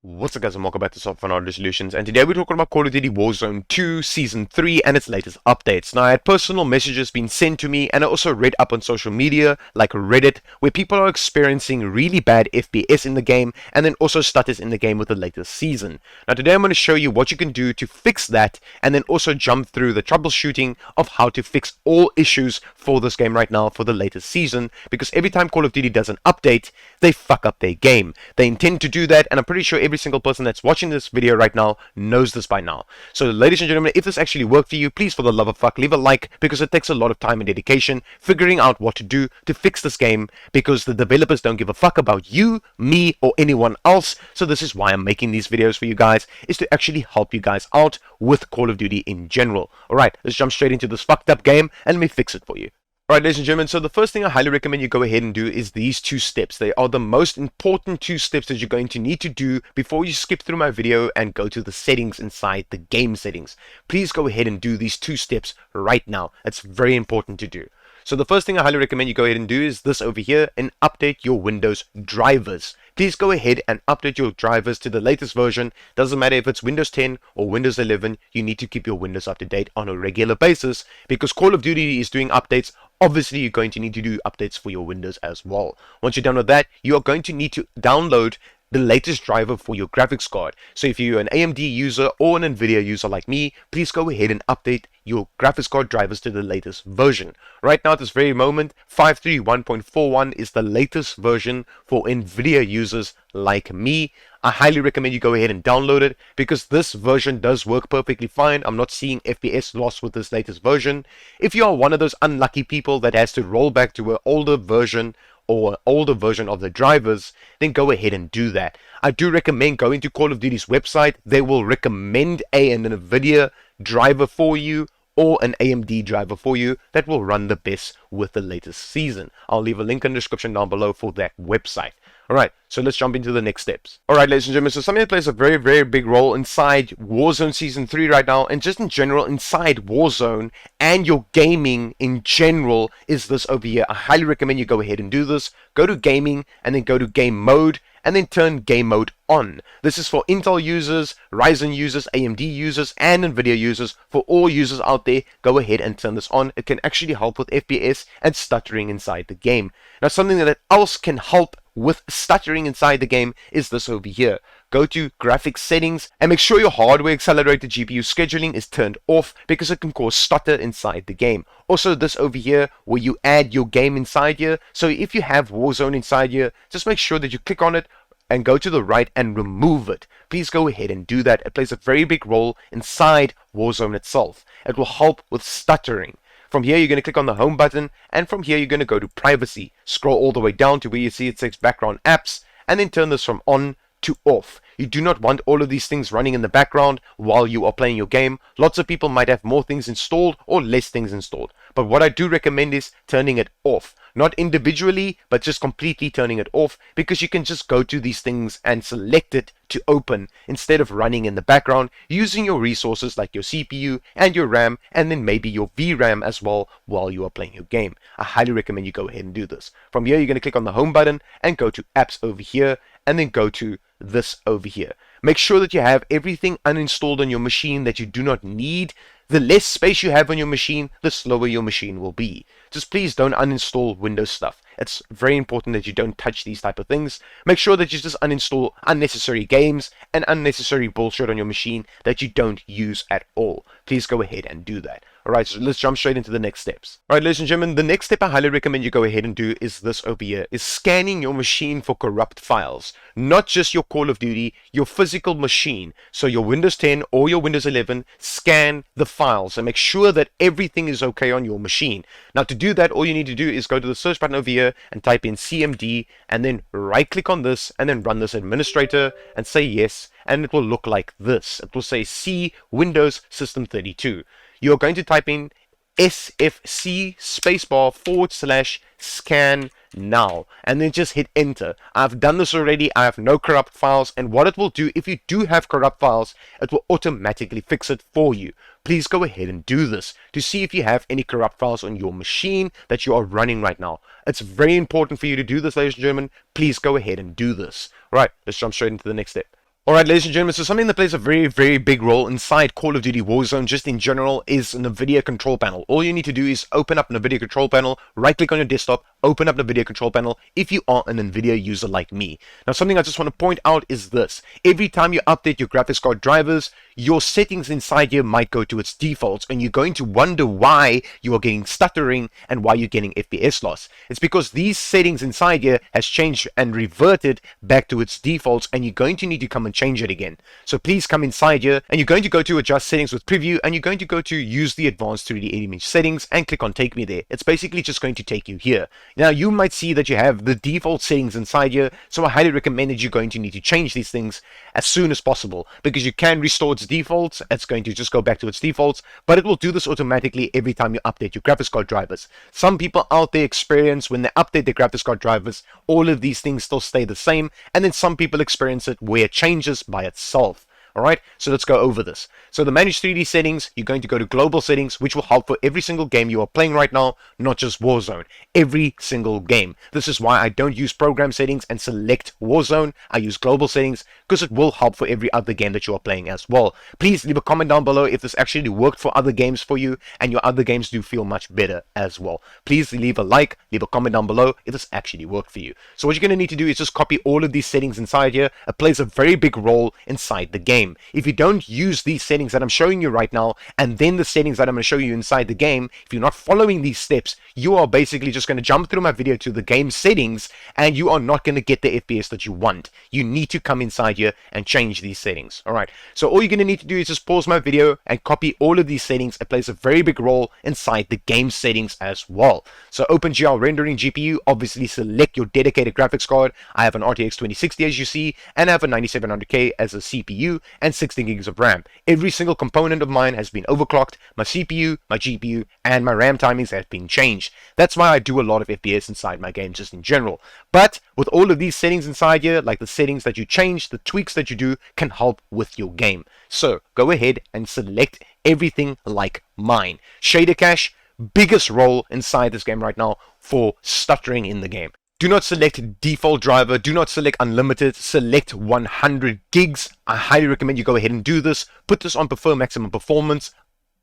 What's up guys, and welcome back to Software Resolutions, and today we're talking about Call of Duty Warzone 2 Season 3 and its latest updates. Now, I had personal messages being sent to me, and I also read up on social media, like Reddit, where people are experiencing really bad FPS in the game, and then also stutters in the game with the latest season. Now, today I'm going to show you what you can do to fix that, and then also jump through the troubleshooting of how to fix all issues for this game right now for the latest season, because every time Call of Duty does an update, they fuck up their game. They intend to do that, and I'm pretty sure every single person that's watching this video right now knows this by now. So ladies and gentlemen, if this actually worked for you, please for the love of fuck leave a like, because it takes a lot of time and dedication figuring out what to do to fix this game, because the developers don't give a fuck about you, me, or anyone else. So this is why I'm making these videos for you guys, is to actually help you guys out with Call of Duty in general. Alright, let's jump straight into this fucked up game and let me fix it for you. Alright, ladies and gentlemen, so the first thing I highly recommend you go ahead and do is these two steps. They are the most important two steps that you're going to need to do before you skip through my video and go to the settings inside the game settings. Please go ahead and do these two steps right now. It's very important to do. So the first thing I highly recommend you go ahead and do is this over here, and update your Windows drivers. Please go ahead and update your drivers to the latest version. Doesn't matter if it's Windows 10 or Windows 11, you need to keep your Windows up to date on a regular basis, because Call of Duty is doing updates. Obviously, you're going to need to do updates for your Windows as well. Once you're done with that, you are going to need to download the latest driver for your graphics card. So if you're an AMD user or an Nvidia user like me, please go ahead and update your graphics card drivers to the latest version. Right now at this very moment, 531.41 is the latest version for Nvidia users like me. I highly recommend you go ahead and download it, because this version does work perfectly fine. I'm not seeing FPS loss with this latest version. If you are one of those unlucky people that has to roll back to an older version or older version of the drivers, then go ahead and do that. I do recommend going to Call of Duty's website. They will recommend an Nvidia driver for you or an AMD driver for you that will run the best with the latest season. I'll leave a link in the description down below for that website. Alright, so let's jump into the next steps. Alright, ladies and gentlemen, so something that plays a very, very big role inside Warzone Season 3 right now, and just in general inside Warzone and your gaming in general, is this over here. I highly recommend you go ahead and do this. Go to gaming, and then go to game mode, and then turn game mode on. This is for Intel users, Ryzen users, AMD users, and Nvidia users. For all users out there, go ahead and turn this on. It can actually help with FPS and stuttering inside the game. Now, something that else can help with stuttering inside the game is this over here. Go to graphics settings and make sure your hardware accelerated GPU scheduling is turned off, because it can cause stutter inside the game. Also, this over here where you add your game inside here. So if you have Warzone inside here, just make sure that you click on it and go to the right and remove it. Please go ahead and do that. It plays a very big role inside Warzone itself. It will help with stuttering. From here, you're going to click on the home button, and from here, you're going to go to privacy. Scroll all the way down to where you see it says background apps, and then turn this from on to off. You do not want all of these things running in the background while you are playing your game. Lots of people might have more things installed or less things installed. But what I do recommend is turning it off. Not individually, but just completely turning it off, because you can just go to these things and select it to open instead of running in the background, using your resources like your CPU and your RAM, and then maybe your VRAM as well while you are playing your game. I highly recommend you go ahead and do this. From here, you're going to click on the home button and go to apps over here, and then go to this over here. Make sure that you have everything uninstalled on your machine that you do not need. The less space you have on your machine, the slower your machine will be. Just please don't uninstall Windows stuff. It's very important that you don't touch these type of things. Make sure that you just uninstall unnecessary games and unnecessary bullshit on your machine that you don't use at all. Please go ahead and do that. Alright, so let's jump straight into the next steps. Alright, ladies and gentlemen, the next step I highly recommend you go ahead and do is this over here, is scanning your machine for corrupt files. Not just your Call of Duty, your physical machine. So your Windows 10 or your Windows 11, scan the files and make sure that everything is okay on your machine. Now, to do that, all you need to do is go to the search button over here and type in CMD, and then right click on this and then run this administrator and say yes, and it will look like this. It will say C Windows System 32. You're going to type in SFC spacebar / scan now, and then just hit enter. I've done this already. I have no corrupt files, and what it will do, if you do have corrupt files, it will automatically fix it for you. Please go ahead and do this to see if you have any corrupt files on your machine that you are running right now. It's very important for you to do this, ladies and gentlemen. Please go ahead and do this. Right, let's jump straight into the next step. Alright, ladies and gentlemen, so something that plays a very, very big role inside Call of Duty Warzone, just in general, is an Nvidia control panel. All you need to do is open up an Nvidia control panel, right-click on your desktop, open up the Nvidia control panel, if you are an Nvidia user like me. Now, something I just want to point out is this. Every time you update your graphics card drivers, your settings inside here might go to its defaults, and you're going to wonder why you are getting stuttering and why you're getting FPS loss. It's because these settings inside here has changed and reverted back to its defaults, and you're going to need to come and change it again. So please come inside here, and you're going to go to adjust settings with preview, and you're going to go to use the advanced 3D image settings and click on take me there. It's basically just going to take you here. Now you might see that you have the default settings inside here, so I highly recommend that you're going to need to change these things as soon as possible, because you can restore its defaults. It's going to just go back to its defaults, but it will do this automatically every time you update your graphics card drivers. Some people out there experience when they update their graphics card drivers, all of these things still stay the same, and then some people experience it where it changes by itself. Alright, so let's go over this. So the manage 3D settings, you're going to go to global settings, which will help for every single game you are playing right now, not just Warzone. Every single game. This is why I don't use program settings and select Warzone. I use global settings because it will help for every other game that you are playing as well. Please leave a comment down below if this actually worked for other games for you and your other games do feel much better as well. Please leave a like, leave a comment down below if this actually worked for you. So what you're going to need to do is just copy all of these settings inside here. It plays a very big role inside the game. If you don't use these settings that I'm showing you right now, and then the settings that I'm going to show you inside the game, if you're not following these steps, you are basically just going to jump through my video to the game settings, and you are not going to get the FPS that you want. You need to come inside here and change these settings. Alright, so all you're going to need to do is just pause my video and copy all of these settings. It plays a very big role inside the game settings as well. So OpenGL rendering GPU, obviously select your dedicated graphics card. I have an RTX 2060 as you see, and I have a 9700K as a CPU, and 16 gigs of RAM. Every single component of mine has been overclocked. My CPU, my GPU, and my RAM timings have been changed. That's why I do a lot of FPS inside my game just in general. But with all of these settings inside here, like the settings that you change, the tweaks that you do can help with your game. So go ahead and select everything like mine. Shader cache, biggest role inside this game right now for stuttering in the game. Do not select default driver, do not select unlimited, select 100 gigs. I highly recommend you go ahead and do this. Put this on prefer maximum performance,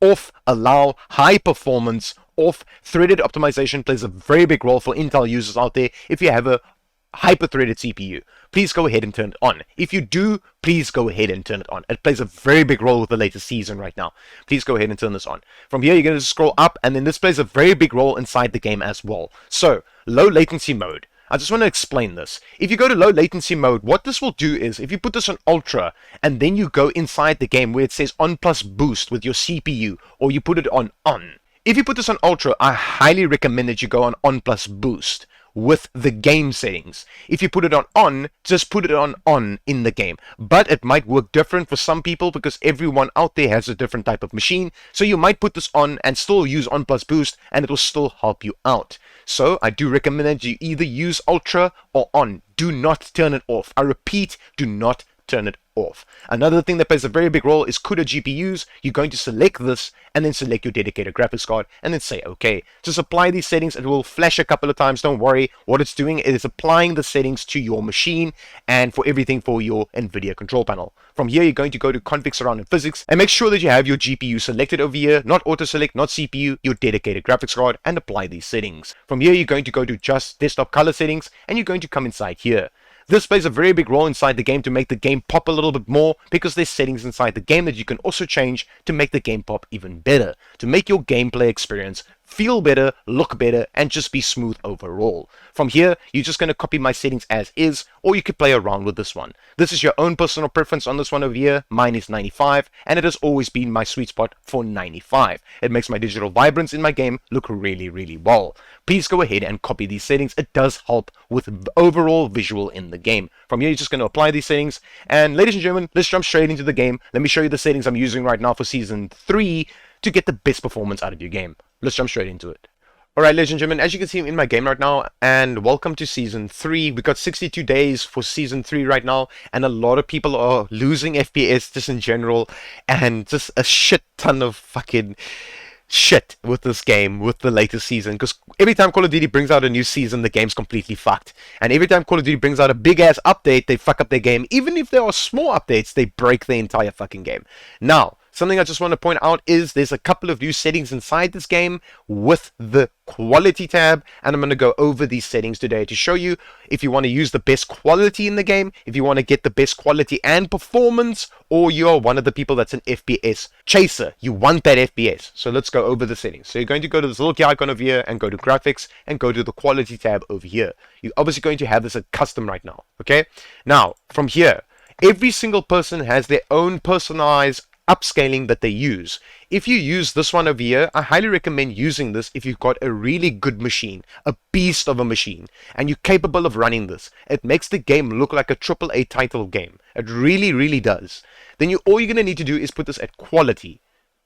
off allow high performance, off threaded optimization plays a very big role for Intel users out there. If you have a hyper-threaded CPU, please go ahead and turn it on. If you do, please go ahead and turn it on. It plays a very big role with the latest season right now. Please go ahead and turn this on. From here, you're going to scroll up, and then this plays a very big role inside the game as well. So, low latency mode. I just want to explain this. If you go to low latency mode, what this will do is, if you put this on ultra, and then you go inside the game where it says on plus boost with your CPU, or you put it on. If you put this on ultra, I highly recommend that you go on plus boost with the game settings. If you put it on, just put it on in the game. But it might work different for some people because everyone out there has a different type of machine. So you might put this on and still use on plus boost, and it will still help you out. So I do recommend that you either use ultra or on. Do not turn it off. I repeat, do not turn it off. Another thing that plays a very big role is CUDA GPUs. You're going to select this and then select your dedicated graphics card and then say OK. Just apply these settings. It will flash a couple of times. Don't worry. What it's doing is applying the settings to your machine and for everything for your Nvidia control panel. From here, you're going to go to config surround and physics and make sure that you have your GPU selected over here, not auto select, not CPU, your dedicated graphics card, and apply these settings. From here, you're going to go to just desktop color settings and you're going to come inside here. This plays a very big role inside the game to make the game pop a little bit more because there's settings inside the game that you can also change to make the game pop even better, to make your gameplay experience feel better, look better, and just be smooth overall. From here, you're just going to copy my settings as is, or you could play around with this one. This is your own personal preference on this one over here. Mine is 95, and it has always been my sweet spot for 95. It makes my digital vibrance in my game look really, really well. Please go ahead and copy these settings. It does help with overall visual in the game. From here, you're just going to apply these settings, and ladies and gentlemen, let's jump straight into the game. Let me show you the settings I'm using right now for Season 3 to get the best performance out of your game. Let's jump straight into it. Alright, ladies and gentlemen, as you can see in my game right now, and welcome to Season 3. We got 62 days for Season 3 right now, and a lot of people are losing FPS just in general, and just a shit ton of fucking shit with this game with the latest season, because every time Call of Duty brings out a new season, the game's completely fucked. And every time Call of Duty brings out a big ass update, they fuck up their game. Even if there are small updates, they break the entire fucking game. Now, something I just want to point out is there's a couple of new settings inside this game with the quality tab, and I'm going to go over these settings today to show you if you want to use the best quality in the game, if you want to get the best quality and performance, or you're one of the people that's an FPS chaser. You want that FPS. So let's go over the settings. So you're going to go to this little key icon over here and go to graphics and go to the quality tab over here. You're obviously going to have this at custom right now. Okay. Now from here, every single person has their own personalized upscaling that they use. If you use this one over here, I highly recommend using this if you've got a really good machine, a beast of a machine, and you're capable of running this. It makes the game look like a AAA title game. It really, really does. Then all you're going to need to do is put this at quality.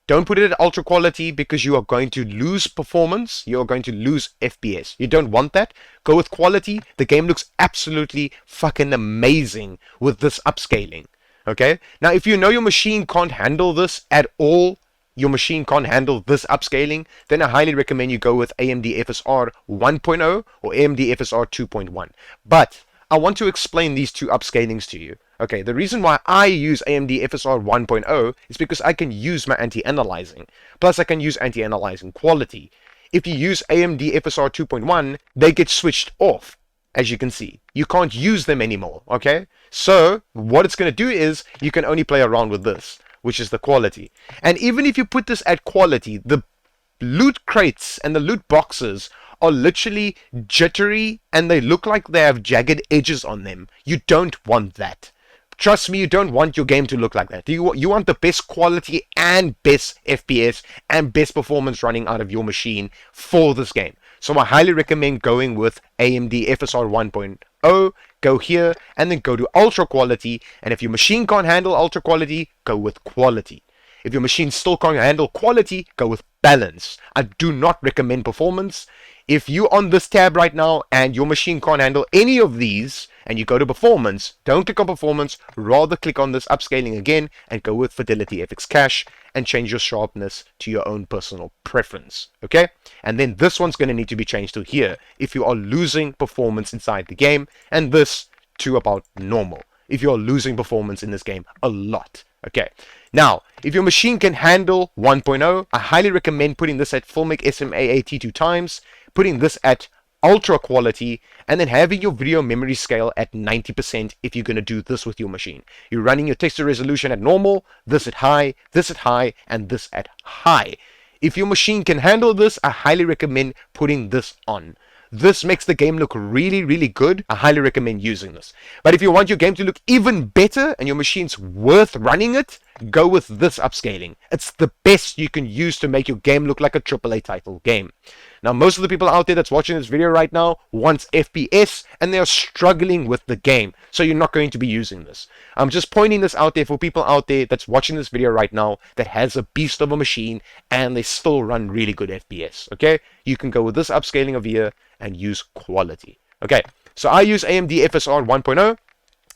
Don't put it at ultra quality because you are going to lose performance. You are going to lose FPS. You don't want that. Go with quality. The game looks absolutely fucking amazing with this upscaling. Okay, now if you know your machine can't handle this at all, your machine can't handle this upscaling, then I highly recommend you go with AMD FSR 1.0 or AMD FSR 2.1. But I want to explain these two upscalings to you. Okay, the reason why I use AMD FSR 1.0 is because I can use my anti-aliasing. Plus I can use anti-aliasing quality. If you use AMD FSR 2.1, they get switched off. As you can see, you can't use them anymore, okay? So, what it's going to do is, you can only play around with this, which is the quality. And even if you put this at quality, the loot crates and the loot boxes are literally jittery, and they look like they have jagged edges on them. You don't want that. Trust me, you don't want your game to look like that. You want the best quality and best FPS and best performance running out of your machine for this game. So I highly recommend going with AMD FSR 1.0, go here, and then go to Ultra Quality, and if your machine can't handle Ultra Quality, go with Quality. If your machine still can't handle Quality, go with Balance. I do not recommend Performance. If you're on this tab right now, and your machine can't handle any of these, and you go to Performance, don't click on Performance, rather click on this upscaling again, and go with Fidelity FX Cache, and change your sharpness to your own personal preference, okay? And then this one's going to need to be changed to here if you are losing performance inside the game, and this to about normal if you are losing performance in this game a lot, okay? Now, if your machine can handle 1.0, I highly recommend putting this at Filmic SMA 2 times, putting this at ultra quality, and then having your video memory scale at 90% if you're going to do this with your machine. You're running your texture resolution at normal, this at high, and this at high. If your machine can handle this, I highly recommend putting this on. This makes the game look really, really good. I highly recommend using this. But if you want your game to look even better and your machine's worth running it, go with this upscaling. It's the best you can use to make your game look like a AAA title game. Now, most of the people out there that's watching this video right now wants FPS, and they are struggling with the game, so you're not going to be using this. I'm just pointing this out there for people out there that's watching this video right now that has a beast of a machine, and they still run really good FPS, okay? You can go with this upscaling over here and use quality. Okay, so I use AMD FSR 1.0,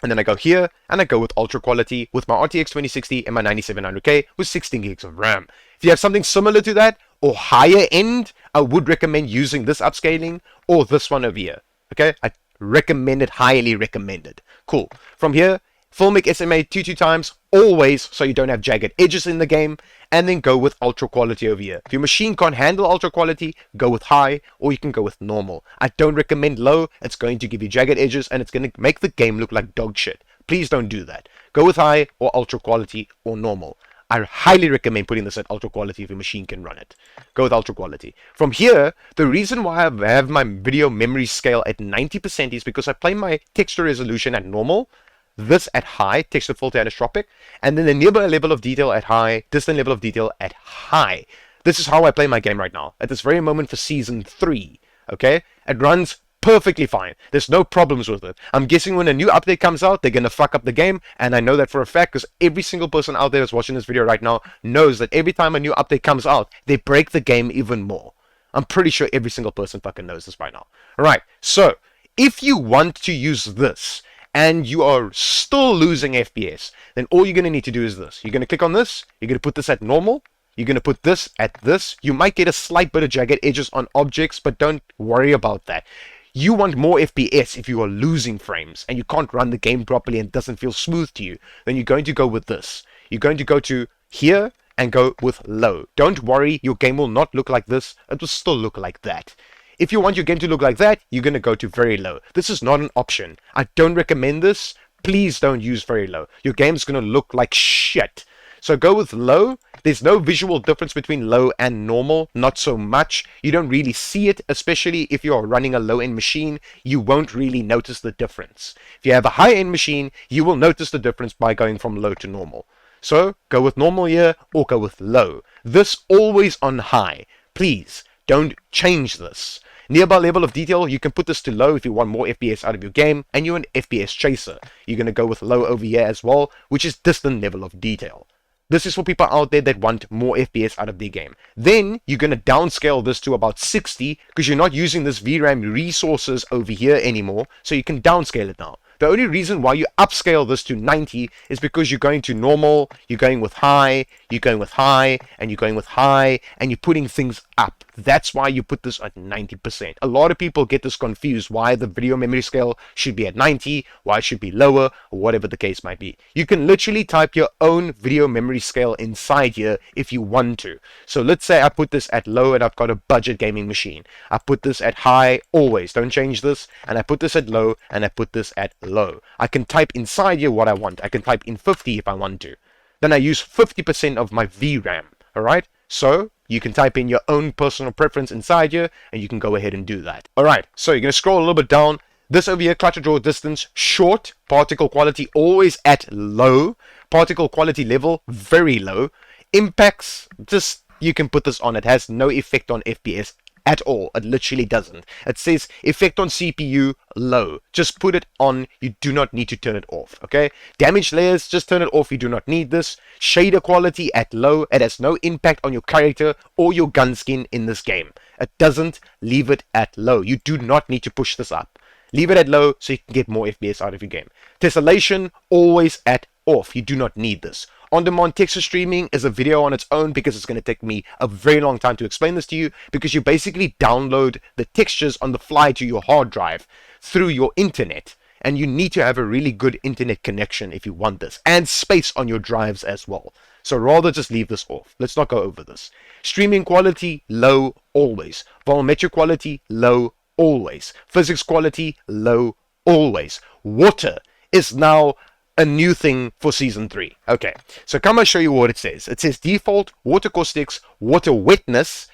and then I go here, and I go with ultra quality with my RTX 2060 and my 9700K with 16 gigs of RAM. If you have something similar to that, or higher end, I would recommend using this upscaling, or this one over here. Okay, I recommend it, highly recommended. Cool. From here, Filmic SMA 2 times, always, so you don't have jagged edges in the game, and then go with ultra quality over here. If your machine can't handle ultra quality, go with high, or you can go with normal. I don't recommend low. It's going to give you jagged edges, and it's going to make the game look like dog shit. Please don't do that. Go with high, or ultra quality, or normal. I highly recommend putting this at ultra quality if your machine can run it. Go with ultra quality. From here, the reason why I have my video memory scale at 90% is because I play my texture resolution at normal, this at high, texture filter anisotropic, and then the nearby level of detail at high, distant level of detail at high. This is how I play my game right now, at this very moment for Season 3, okay? It runs perfectly fine. There's no problems with it. I'm guessing when a new update comes out, they're gonna fuck up the game, and I know that for a fact because every single person out there that's watching this video right now knows that every time a new update comes out, they break the game even more. I'm pretty sure every single person fucking knows this by now. Alright, so if you want to use this and you are still losing FPS, then all you're gonna need to do is this. You're gonna click on this, you're gonna put this at normal, You're going to put this at this. You might get a slight bit of jagged edges on objects, but don't worry about that. You want more FPS if you are losing frames and you can't run the game properly and it doesn't feel smooth to you. Then you're going to go with this. You're going to go to here and go with low. Don't worry, your game will not look like this. It will still look like that. If you want your game to look like that, you're going to go to very low. This is not an option. I don't recommend this. Please don't use very low. Your game's going to look like shit. So go with low. There's no visual difference between low and normal. Not so much. You don't really see it, especially if you're running a low-end machine. You won't really notice the difference. If you have a high-end machine, you will notice the difference by going from low to normal. So go with normal here or go with low. This always on high. Please don't change this. Nearby level of detail, you can put this to low if you want more FPS out of your game, and you're an FPS chaser. You're going to go with low over here as well, which is distant level of detail. This is for people out there that want more FPS out of their game. Then you're going to downscale this to about 60 because you're not using this VRAM resources over here anymore, so you can downscale it now. The only reason why you upscale this to 90 is because you're going to normal, you're going with high, you're going with high, and you're going with high, and you're putting things up. That's why you put this at 90%. A lot of people get this confused why the video memory scale should be at 90, why it should be lower, or whatever the case might be. You can literally type your own video memory scale inside here if you want to. So let's say I put this at low and I've got a budget gaming machine. I put this at high, always, don't change this, and I put this at low, and I put this at low. I can type inside here what I want. I can type in 50 if I want to. Then I use 50% of my VRAM, alright? So you can type in your own personal preference inside here, and you can go ahead and do that. Alright, so you're going to scroll a little bit down. This over here, clutch to draw distance, short, particle quality always at low, particle quality level very low, impacts, just you can put this on. It has no effect on FPS at all. It literally doesn't. It says effect on CPU low. Just put it on. You do not need to turn it off. Okay. Damage layers, just turn it off. You do not need this. Shader quality at low. It has no impact on your character or your gun skin in this game. It doesn't. Leave it at low. You do not need to push this up. Leave it at low so you can get more FPS out of your game. Tessellation always at off. You do not need this. On-demand texture streaming is a video on its own because it's going to take me a very long time to explain this to you, because you basically download the textures on the fly to your hard drive through your internet, and you need to have a really good internet connection if you want this, and space on your drives as well. So rather just leave this off. Let's not go over this. Streaming quality low always. Volumetric quality low always. Physics quality low always. Water is now a new thing for Season 3. Okay, so come and show you what it says. It says default, water caustics, water wetness.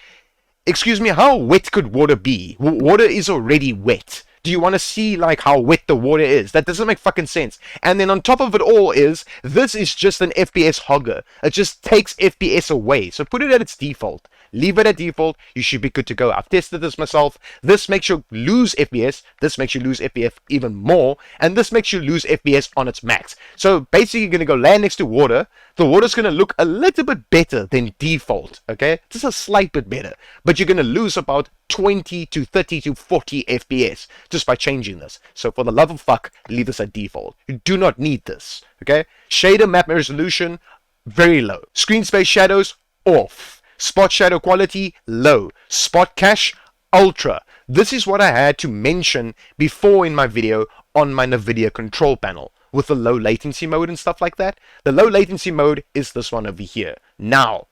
Excuse me, how wet could water be? Water is already wet. Do you want to see like how wet the water is? That doesn't make fucking sense. And then on top of it all is, this is just an FPS hogger. It just takes FPS away. So put it at its default. Leave it at default. You should be good to go. I've tested this myself. This makes you lose FPS. This makes you lose FPS even more. And this makes you lose FPS on its max. So basically you're going to go land next to water. The water's going to look a little bit better than default. Okay? Just a slight bit better. But you're going to lose about 20 to 30 to 40 FPS just by changing this. So for the love of fuck, leave this at default. You do not need this. Okay? Shader map resolution, very low. Screen space shadows, off. Spot shadow quality, low. Spot cache, ultra. This is what I had to mention before in my video on my Nvidia control panel with the low latency mode and stuff like that. The low latency mode is this one over here. Now,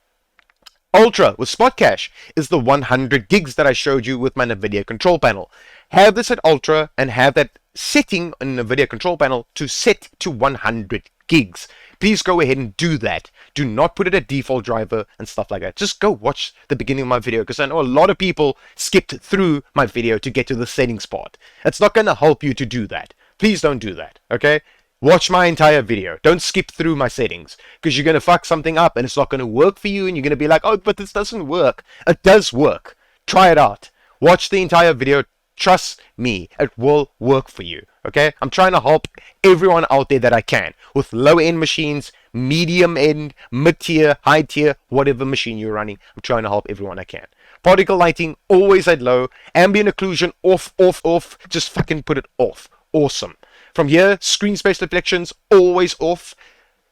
ultra with spot cache is the 100 gigs that I showed you with my Nvidia control panel. Have this at ultra and have that setting on the Nvidia control panel to set to 100 gigs. Please go ahead and do that. Do not put it at default driver and stuff like that. Just go watch the beginning of my video, because I know a lot of people skipped through my video to get to the settings part. It's not going to help you to do that. Please don't do that, okay? Watch my entire video. Don't skip through my settings, because you're going to fuck something up and it's not going to work for you, and you're going to be like, oh, but this doesn't work. It does work. Try it out. Watch the entire video. Trust me, it will work for you. Okay, I'm trying to help everyone out there that I can with low-end machines, medium-end, mid-tier, high-tier, whatever machine you're running. I'm trying to help everyone I can. Particle lighting always at low. Ambient occlusion off, off, off. Just fucking put it off. Awesome. From here, screen space reflections always off.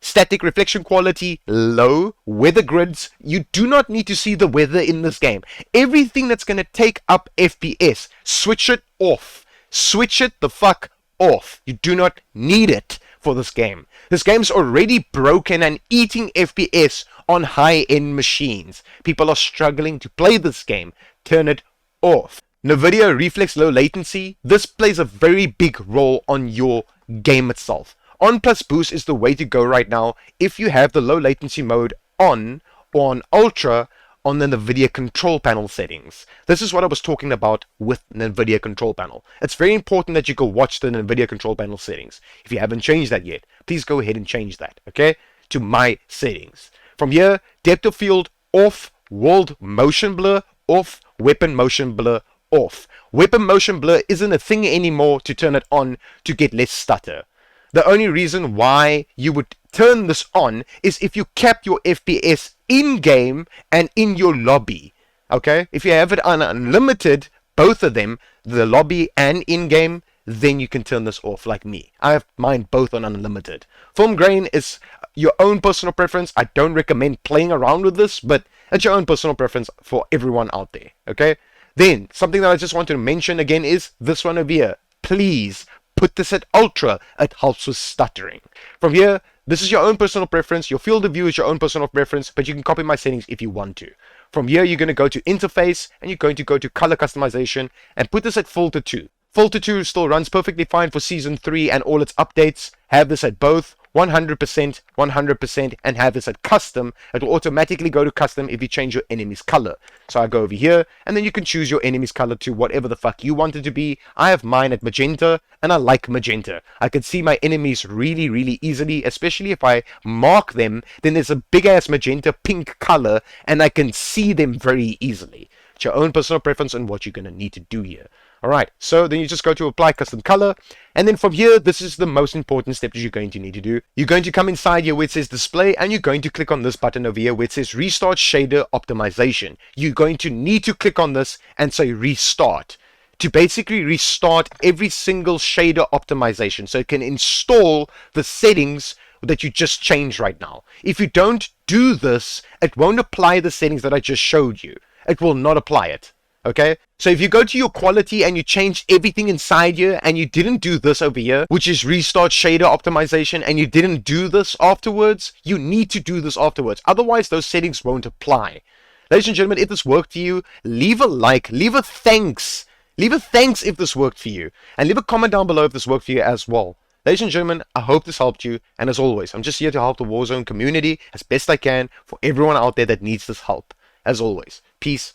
Static reflection quality, low. Weather grids, you do not need to see the weather in this game. Everything that's going to take up FPS, switch it off. Switch it the fuck off. You do not need it for this game. This game's already broken and eating FPS on high-end machines. People are struggling to play this game. Turn it off. Nvidia Reflex Low Latency, this plays a very big role on your game itself. On plus boost is the way to go right now if you have the low latency mode on or on ultra on the Nvidia control panel settings. This is what I was talking about with the Nvidia control panel. It's very important that you go watch the Nvidia control panel settings. If you haven't changed that yet, please go ahead and change that, okay? To my settings. From here, depth of field off, world motion blur off, weapon motion blur off. Weapon motion blur isn't a thing anymore to turn it on to get less stutter. The only reason why you would turn this on is if you cap your FPS in-game and in your lobby. Okay? If you have it on unlimited, both of them, the lobby and in-game, then you can turn this off like me. I have mine both on unlimited. Film grain is your own personal preference. I don't recommend playing around with this, but it's your own personal preference for everyone out there. Okay? Then, something that I just want to mention again is this one over here. Please put this at ultra. It helps with stuttering. From here, this is your own personal preference. Your field of view is your own personal preference, but you can copy my settings if you want to. From here, you're going to go to interface and you're going to go to color customization and put this at filter 2. Filter 2 still runs perfectly fine for season 3 and all its updates. Have this at both 100%, 100%, and have this at custom. It will automatically go to custom if you change your enemy's color. So I go over here, and then you can choose your enemy's color to whatever the fuck you want it to be. I have mine at magenta, and I like magenta. I can see my enemies really, really easily, especially if I mark them, then there's a big-ass magenta pink color, and I can see them very easily. It's your own personal preference on what you're going to need to do here. Alright, so then you just go to apply custom color, and then from here, this is the most important step that you're going to need to do. You're going to come inside here where it says display, and you're going to click on this button over here where it says restart shader optimization. You're going to need to click on this and say restart to basically restart every single shader optimization so it can install the settings that you just changed right now. If you don't do this, it won't apply the settings that I just showed you. It will not apply it. Okay, so if you go to your quality and you change everything inside here and you didn't do this over here, which is restart shader optimization, and you didn't do this afterwards, you need to do this afterwards. Otherwise, those settings won't apply. Ladies and gentlemen, if this worked for you, leave a like, leave a thanks. Leave a thanks if this worked for you. And leave a comment down below if this worked for you as well. Ladies and gentlemen, I hope this helped you. And as always, I'm just here to help the Warzone community as best I can for everyone out there that needs this help. As always, peace